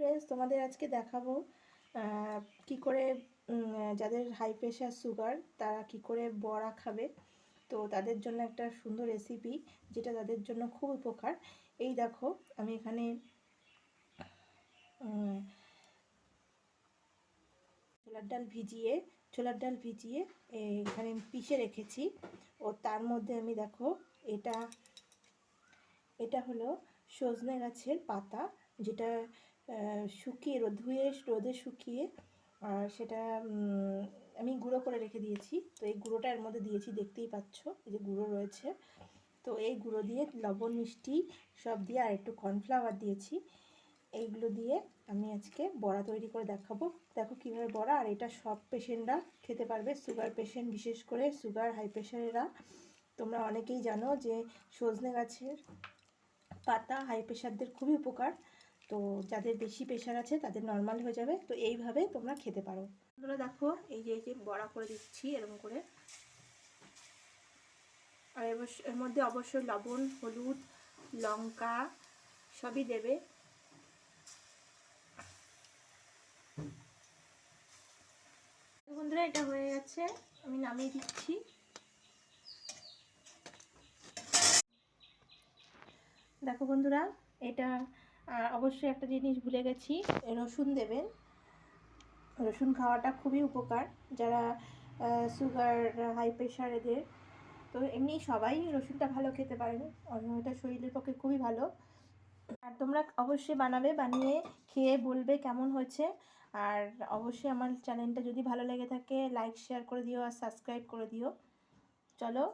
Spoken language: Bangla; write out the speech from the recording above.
ফ্রেন্ডস, তোমাদের আজকে দেখাবো কি করে যাদের হাই প্রেশার সুগার তারা কি করে বড়া খাবে। তো তাদের জন্য একটা সুন্দর রেসিপি যেটা তাদের জন্য খুব উপকার। এই দেখো, আমি এখানে ছোলার ডাল ভিজিয়ে এখানে পিষে রেখেছি। ও তার মধ্যে আমি দেখো, এটা এটা হলো সজনে গাছের পাতা, যেটা শুকিয়ে রোদে শুকিয়ে আর সেটা আমি গুঁড়ো করে রেখে দিয়েছি। তো এই গুঁড়োটা এর মধ্যে দিয়েছি, দেখতেই পাচ্ছ এই যে গুঁড়ো রয়েছে। তো এই গুঁড়ো দিয়ে লবণ মিষ্টি সব দিয়ে আর একটু কর্নফ্লাওয়ার দিয়েছি। এইগুলো দিয়ে আমি আজকে বড়া তৈরি করে দেখাবো। দেখো কীভাবে বড়া, আর এটা সব পেশেন্টরা খেতে পারবে, সুগার পেশেন্ট বিশেষ করে, সুগার হাই প্রেশারেরা। তোমরা অনেকেই জানো যে সজনে গাছের পাতা হাই প্রেশারদের খুবই উপকার। তো যাদের বেশি প্রেশার আছে তাদের নর্মাল হয়ে যাবে। তো এইভাবে তোমরা খেতে পারো। তোমরা দেখো, এই যে বড়া করে দিচ্ছি এরকম করে। আর এর মধ্যে অবশ্যই লবণ, হলুদ, লঙ্কা সবই দেবে। বন্ধুরা, এটা হয়ে গেছে, আমি নামিয়ে দিচ্ছি। দেখো বন্ধুরা, এটা অবশ্যই একটা জিনিস ভুলে গেছি, রসুন দেবেন। রসুন খাওয়াটা খুবই উপকার যারা সুগার হাই প্রেশার এদের। তো এমনি সবাই রসুনটা ভালো খেতে পারেন, এটা শরীরের পক্ষে খুবই ভালো। আর তোমরা অবশ্যই বানাবে, বানিয়ে খেয়ে বলবে কেমন হয়েছে। আর অবশ্যই আমার চ্যানেলটা যদি ভালো লেগে থাকে লাইক শেয়ার করে দিও আর সাবস্ক্রাইব করে দিও। চলো।